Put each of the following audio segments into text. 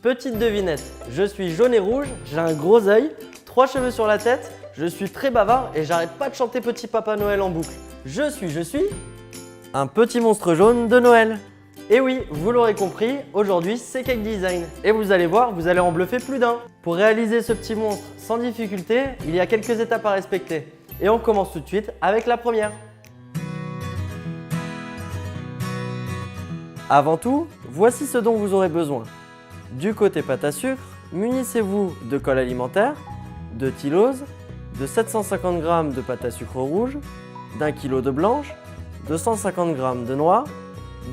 Petite devinette, je suis jaune et rouge, j'ai un gros œil, 3 cheveux sur la tête, je suis très bavard et j'arrête pas de chanter Petit Papa Noël en boucle. Je suis un petit monstre jaune de Noël. Et oui, vous l'aurez compris, aujourd'hui c'est Cake Design. Et vous allez voir, vous allez en bluffer plus d'un. Pour réaliser ce petit monstre sans difficulté, il y a quelques étapes à respecter. Et on commence tout de suite avec la première. Avant tout, voici ce dont vous aurez besoin. Du côté pâte à sucre, munissez-vous de colle alimentaire, de tylose, de 750 g de pâte à sucre rouge, d'1 kg de blanche, de 150 g de noir,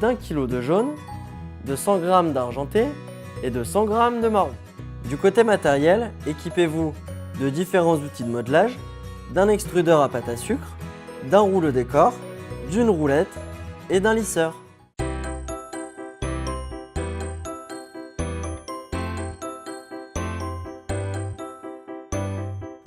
d'1 kg de jaune, de 100 g d'argenté et de 100 g de marron. Du côté matériel, équipez-vous de différents outils de modelage, d'un extrudeur à pâte à sucre, d'un rouleau décor, d'une roulette et d'un lisseur.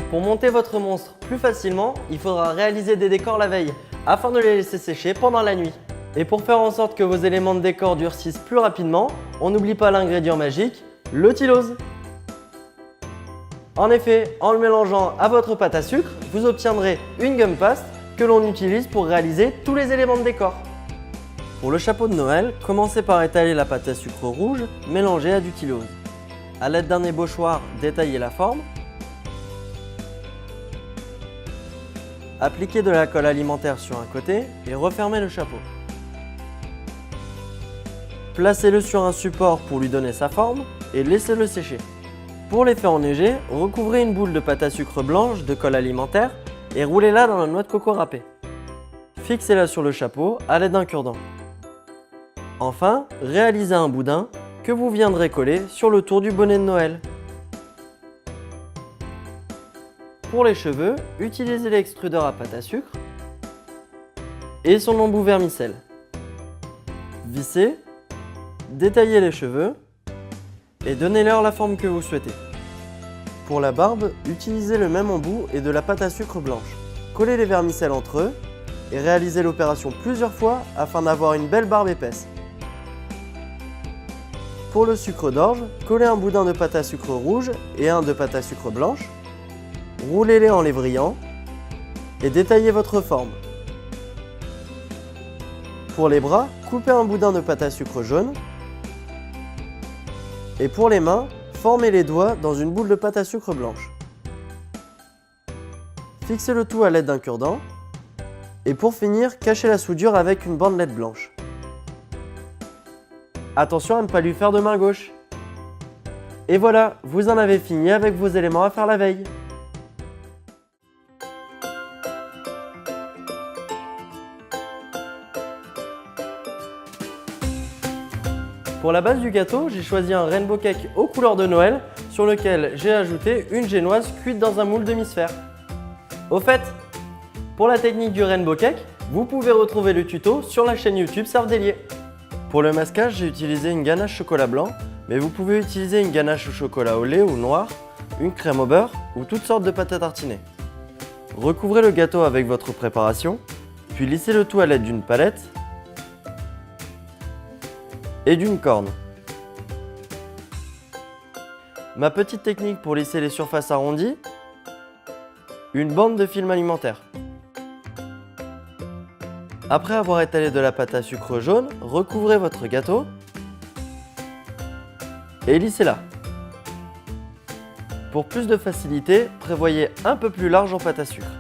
Pour monter votre monstre plus facilement, il faudra réaliser des décors la veille afin de les laisser sécher pendant la nuit. Et pour faire en sorte que vos éléments de décor durcissent plus rapidement, on n'oublie pas l'ingrédient magique, le tylose. En effet, en le mélangeant à votre pâte à sucre, vous obtiendrez une gum paste que l'on utilise pour réaliser tous les éléments de décor. Pour le chapeau de Noël, commencez par étaler la pâte à sucre rouge mélangée à du tylose. A l'aide d'un ébauchoir, détaillez la forme. Appliquez de la colle alimentaire sur un côté et refermez le chapeau. Placez-le sur un support pour lui donner sa forme et laissez-le sécher. Pour l'effet enneigé, recouvrez une boule de pâte à sucre blanche de colle alimentaire et roulez-la dans la noix de coco râpée. Fixez-la sur le chapeau à l'aide d'un cure-dent. Enfin, réalisez un boudin que vous viendrez coller sur le tour du bonnet de Noël. Pour les cheveux, utilisez l'extrudeur à pâte à sucre et son embout vermicelle. Vissez, détaillez les cheveux et donnez-leur la forme que vous souhaitez. Pour la barbe, utilisez le même embout et de la pâte à sucre blanche. Collez les vermicelles entre eux et réalisez l'opération plusieurs fois afin d'avoir une belle barbe épaisse. Pour le sucre d'orge, collez un boudin de pâte à sucre rouge et un de pâte à sucre blanche. Roulez-les en les brillant et détaillez votre forme. Pour les bras, coupez un boudin de pâte à sucre jaune. Et pour les mains, formez les doigts dans une boule de pâte à sucre blanche. Fixez le tout à l'aide d'un cure-dent. Et pour finir, cachez la soudure avec une bandelette blanche. Attention à ne pas lui faire de main gauche. Et voilà, vous en avez fini avec vos éléments à faire la veille. Pour la base du gâteau, j'ai choisi un rainbow cake aux couleurs de Noël sur lequel j'ai ajouté une génoise cuite dans un moule demi-sphère. Au fait, pour la technique du rainbow cake, vous pouvez retrouver le tuto sur la chaîne YouTube Cerfdélier. Pour le masquage, j'ai utilisé une ganache chocolat blanc, mais vous pouvez utiliser une ganache au chocolat au lait ou noir, une crème au beurre ou toutes sortes de pâtes à tartiner. Recouvrez le gâteau avec votre préparation, puis lissez le tout à l'aide d'une palette et d'une corne. Ma petite technique pour lisser les surfaces arrondies, une bande de film alimentaire. Après avoir étalé de la pâte à sucre jaune, recouvrez votre gâteau et lissez-la. Pour plus de facilité, prévoyez un peu plus large en pâte à sucre.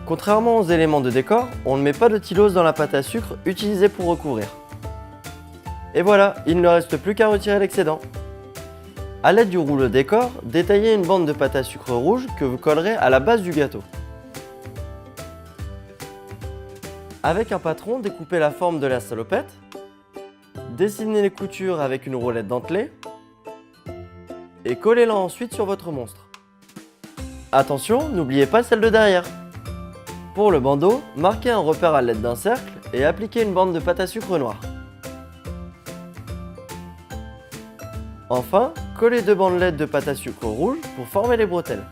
Contrairement aux éléments de décor, on ne met pas de tylose dans la pâte à sucre utilisée pour recouvrir. Et voilà, il ne reste plus qu'à retirer l'excédent. A l'aide du rouleau décor, détaillez une bande de pâte à sucre rouge que vous collerez à la base du gâteau. Avec un patron, découpez la forme de la salopette. Dessinez les coutures avec une roulette dentelée. Et collez-la ensuite sur votre monstre. Attention, n'oubliez pas celle de derrière. Pour le bandeau, marquez un repère à l'aide d'un cercle et appliquez une bande de pâte à sucre noire. Enfin, collez 2 bandelettes de pâte à sucre rouge pour former les bretelles.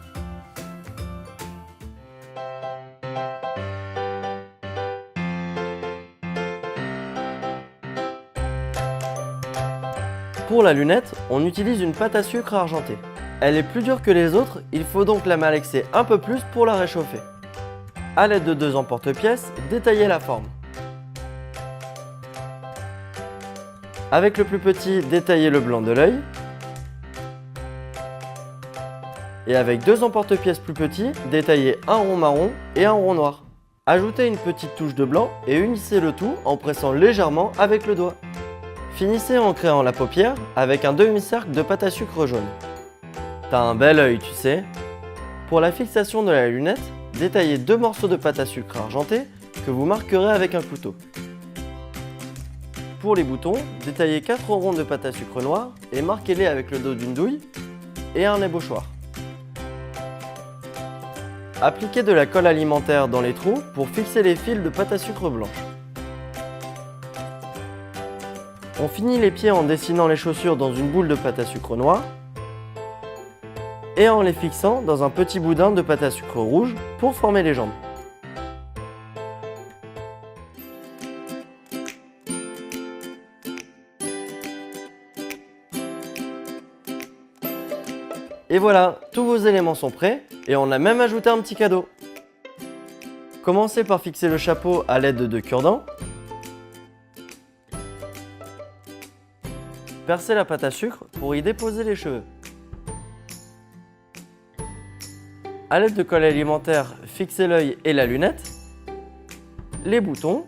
Pour la lunette, on utilise une pâte à sucre argentée. Elle est plus dure que les autres, il faut donc la malaxer un peu plus pour la réchauffer. A l'aide de 2 emporte-pièces, détaillez la forme. Avec le plus petit, détaillez le blanc de l'œil. Et avec 2 emporte-pièces plus petits, détaillez un rond marron et un rond noir. Ajoutez une petite touche de blanc et unissez le tout en pressant légèrement avec le doigt. Finissez en créant la paupière avec un demi-cercle de pâte à sucre jaune. T'as un bel œil, tu sais. Pour la fixation de la lunette, détaillez 2 morceaux de pâte à sucre argentée que vous marquerez avec un couteau. Pour les boutons, détaillez 4 ronds de pâte à sucre noir et marquez-les avec le dos d'une douille et un ébauchoir. Appliquez de la colle alimentaire dans les trous pour fixer les fils de pâte à sucre blanche. On finit les pieds en dessinant les chaussures dans une boule de pâte à sucre noire et en les fixant dans un petit boudin de pâte à sucre rouge pour former les jambes. Et voilà, tous vos éléments sont prêts et on a même ajouté un petit cadeau. Commencez par fixer le chapeau à l'aide de 2 cure-dents. Percez la pâte à sucre pour y déposer les cheveux. A l'aide de colle alimentaire, fixez l'œil et la lunette, les boutons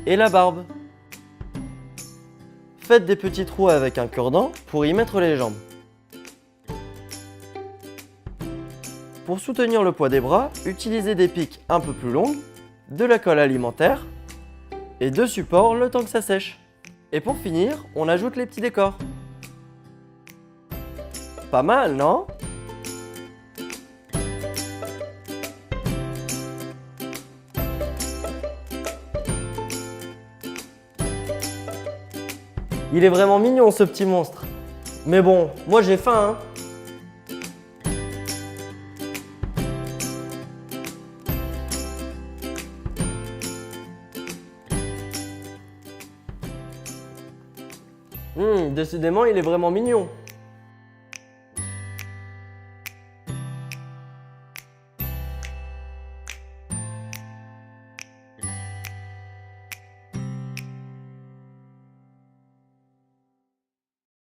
et la barbe. Faites des petits trous avec un cure-dent pour y mettre les jambes. Pour soutenir le poids des bras, utilisez des pics un peu plus longues, de la colle alimentaire et 2 supports le temps que ça sèche. Et pour finir, on ajoute les petits décors. Pas mal, non? Il est vraiment mignon ce petit monstre. Mais bon, moi j'ai faim, hein. Décidément, il est vraiment mignon.